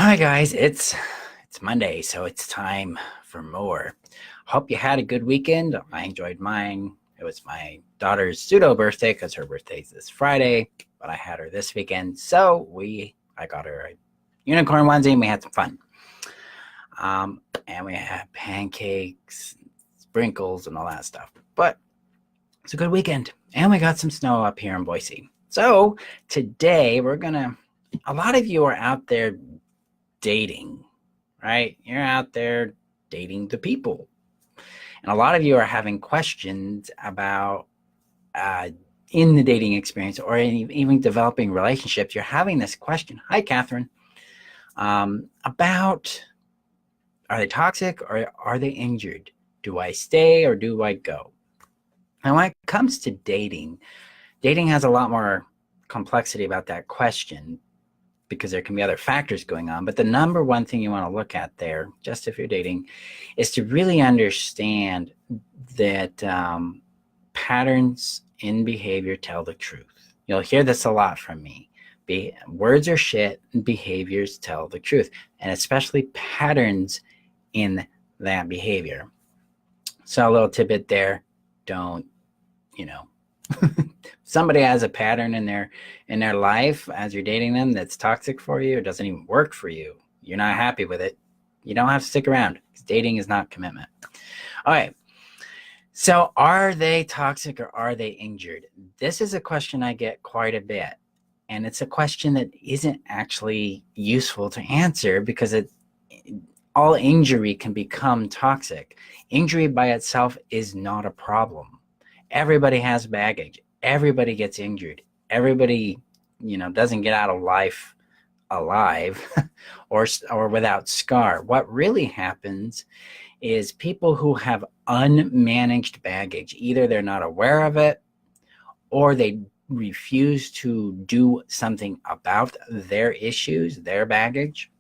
Hi guys, it's Monday, so it's time for more. Hope you had a good weekend. I enjoyed mine. It was my daughter's pseudo birthday because her birthday's this Friday, but I had her this weekend, so I got her a unicorn onesie and we had some fun. And we had pancakes, sprinkles, and all that stuff. But it's a good weekend, and we got some snow up here in Boise. So today a lot of you are out there dating, right? You're out there dating the people. And a lot of you are having questions about in the dating experience or even developing relationships. You're having this question. Hi, Catherine. About are they toxic or are they injured? Do I stay or do I go? And when it comes to dating has a lot more complexity about that question because there can be other factors going on. But the number one thing you want to look at there, just if you're dating, is to really understand that patterns in behavior tell the truth. You'll hear this a lot from me. Words are shit and behaviors tell the truth, and especially patterns in that behavior. So a little tidbit there, don't, somebody has a pattern in their life as you're dating them that's toxic for you, it doesn't even work for you, you're not happy with it, you don't have to stick around because dating is not commitment. All right, so are they toxic or are they injured? This is a question I get quite a bit, and it's a question that isn't actually useful to answer because all injury can become toxic. Injury by itself is not a problem. Everybody has baggage. Everybody gets injured. Everybody, doesn't get out of life alive or without scar. What really happens is people who have unmanaged baggage, either they're not aware of it or they refuse to do something about their issues, their baggage,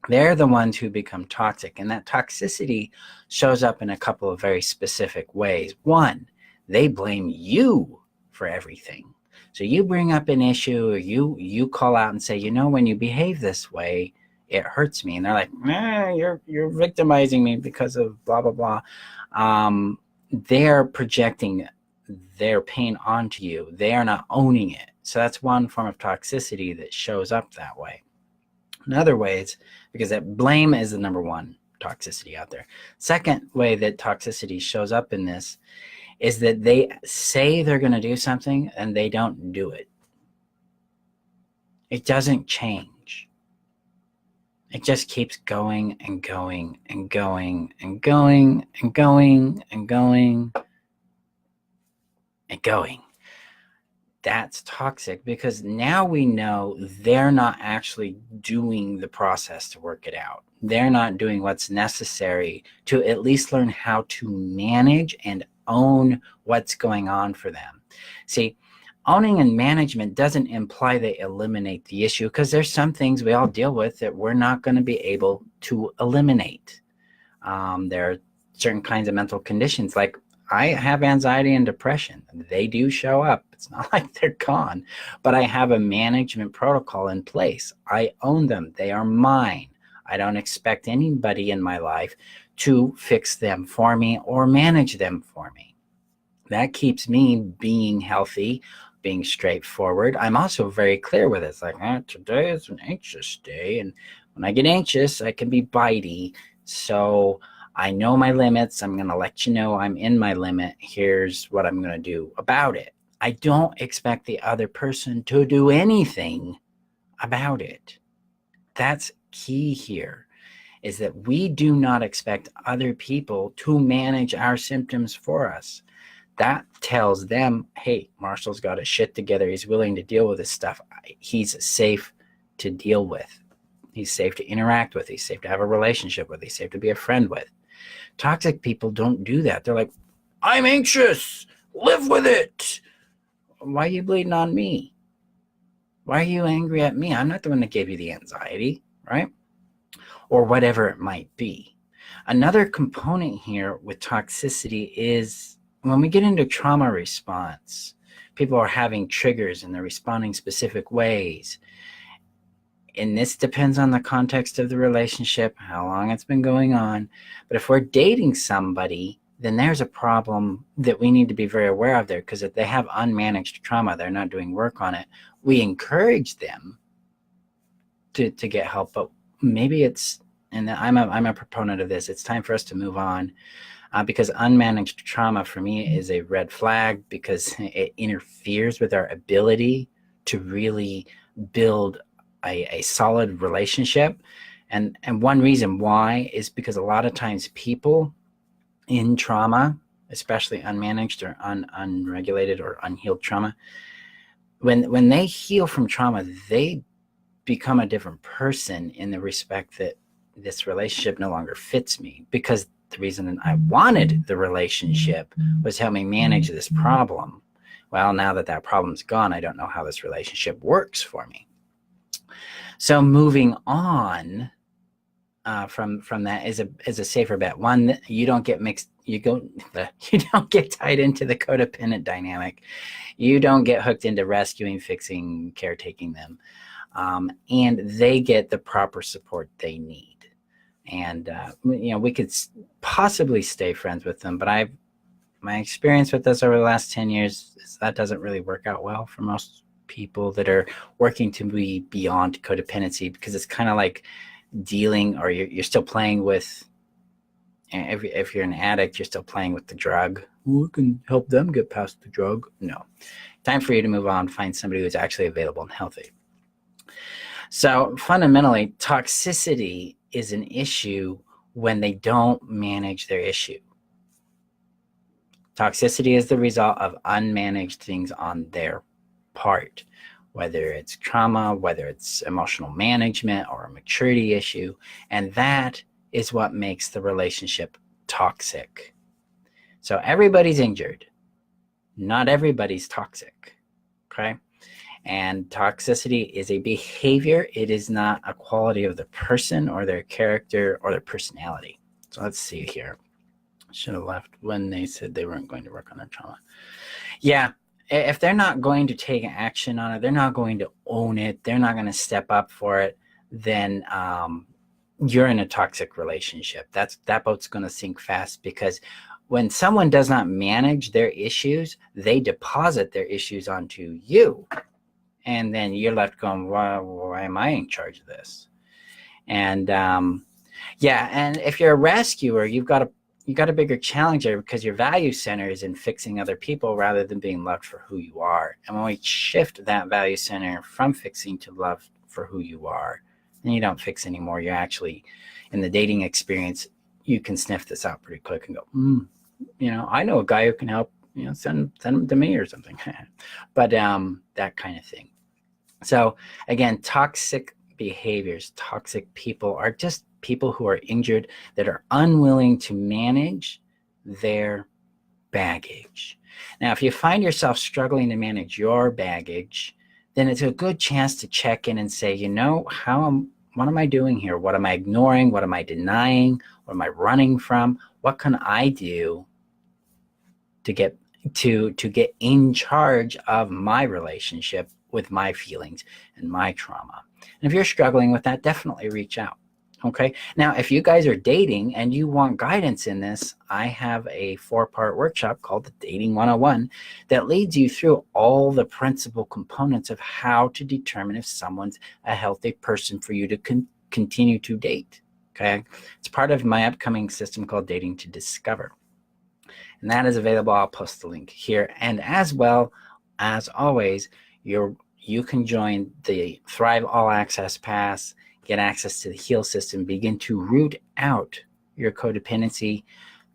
they're the ones who become toxic. And that toxicity shows up in a couple of very specific ways. One, they blame you for everything. So you bring up an issue or you call out and say, when you behave this way, it hurts me. And they're like, you're victimizing me because of blah, blah, blah. They're projecting their pain onto you. They are not owning it. So that's one form of toxicity that shows up that way. In other ways, because that blame is the number one toxicity out there. Second way that toxicity shows up in this is that they say they're going to do something and they don't do it. It doesn't change. It just keeps going and going and going and going and going and going and going. That's toxic because now we know they're not actually doing the process to work it out. They're not doing what's necessary to at least learn how to manage and own what's going on for them. See, owning and management doesn't imply they eliminate the issue because there's some things we all deal with that we're not going to be able to eliminate. There are certain kinds of mental conditions like I have anxiety and depression. They do show up. It's not like they're gone, but I have a management protocol in place. I own them. They are mine. I don't expect anybody in my life to fix them for me or manage them for me. That keeps me being healthy, being straightforward. I'm also very clear with it. It's like, today is an anxious day. And when I get anxious, I can be bitey. So I know my limits. I'm going to let you know I'm in my limit. Here's what I'm going to do about it. I don't expect the other person to do anything about it. That's key here, is that we do not expect other people to manage our symptoms for us. That tells them, hey, Marshall's got his shit together. He's willing to deal with this stuff. He's safe to deal with. He's safe to interact with. He's safe to have a relationship with. He's safe to be a friend with. Toxic people don't do that. They're like, I'm anxious. Live with it. Why are you bleeding on me? Why are you angry at me? I'm not the one that gave you the anxiety, right? Or whatever it might be. Another component here with toxicity is when we get into trauma response, people are having triggers and they're responding specific ways. and this depends on the context of the relationship, how long it's been going on. But if we're dating somebody, then there's a problem that we need to be very aware of there, because if they have unmanaged trauma, they're not doing work on it. We encourage them to get help, but maybe it's, and I'm a proponent of this, it's time for us to move on, because unmanaged trauma for me is a red flag, because it interferes with our ability to really build a solid relationship. And one reason why is because a lot of times people in trauma, especially unmanaged or unregulated or unhealed trauma, when they heal from trauma, they become a different person in the respect that this relationship no longer fits me, because the reason I wanted the relationship was help me manage this problem. Well, now that that problem's gone, I don't know how this relationship works for me. So moving on from that is a safer bet. One, you don't get mixed. You don't get tied into the codependent dynamic. You don't get hooked into rescuing, fixing, caretaking them, and they get the proper support they need. And we could possibly stay friends with them, but my experience with this over the last 10 years is that doesn't really work out well for most people that are working to be beyond codependency, because it's kind of like dealing, or you're still playing with, if you're an addict, you're still playing with the drug. Who can help them get past the drug? No. Time for you to move on, find somebody who's actually available and healthy. So fundamentally, toxicity is an issue when they don't manage their issue. Toxicity is the result of unmanaged things on their part, whether it's trauma, whether it's emotional management or a maturity issue, and that is what makes the relationship toxic. So everybody's injured. Not everybody's toxic, okay? And toxicity is a behavior. It is not a quality of the person or their character or their personality. So let's see here. Should have left when they said they weren't going to work on their trauma. Yeah, if they're not going to take action on it, they're not going to own it, they're not going to step up for it, then you're in a toxic relationship. That boat's going to sink fast, because when someone does not manage their issues, they deposit their issues onto you. And then you're left going, why am I in charge of this? And yeah, and if you're a rescuer, you got a bigger challenge there, because your value center is in fixing other people rather than being loved for who you are. And when we shift that value center from fixing to love for who you are, then you don't fix anymore. You're actually, in the dating experience, you can sniff this out pretty quick and go, I know a guy who can help, send him to me or something. But that kind of thing. So again, toxic behaviors, toxic people are just people who are injured that are unwilling to manage their baggage. Now, if you find yourself struggling to manage your baggage, then it's a good chance to check in and say, what am I doing here? What am I ignoring? What am I denying? What am I running from? What can I do to get in charge of my relationship with my feelings and my trauma? And if you're struggling with that, definitely reach out. Okay. Now, if you guys are dating and you want guidance in this, I have a 4-part workshop called the Dating 101 that leads you through all the principal components of how to determine if someone's a healthy person for you to continue to date. Okay. It's part of my upcoming system called Dating to Discover. And that is available. I'll post the link here. And as well, as always, you can join the Thrive All Access Pass, get access to the HEAL system, begin to root out your codependency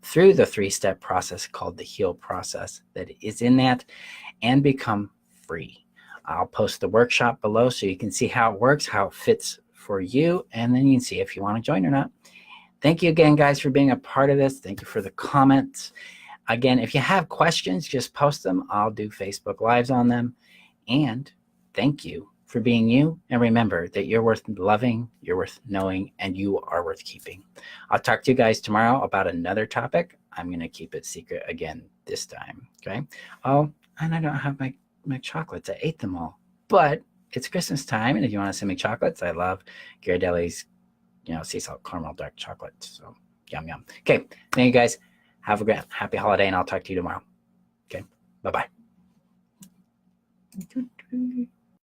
through the 3-step process called the HEAL process that is in that, and become free. I'll post the workshop below so you can see how it works, how it fits for you, and then you can see if you want to join or not. Thank you again, guys, for being a part of this. Thank you for the comments. Again, if you have questions, just post them. I'll do Facebook Lives on them. And thank you for being you. And remember that you're worth loving, you're worth knowing, and you are worth keeping. I'll talk to you guys tomorrow about another topic. I'm going to keep it secret again this time. Okay. Oh, and I don't have my chocolates. I ate them all. But it's Christmas time, and if you want to send me chocolates, I love Ghirardelli's, sea salt caramel dark chocolate. So yum, yum. Okay, thank you guys. Have a great, happy holiday, and I'll talk to you tomorrow. Okay, bye-bye.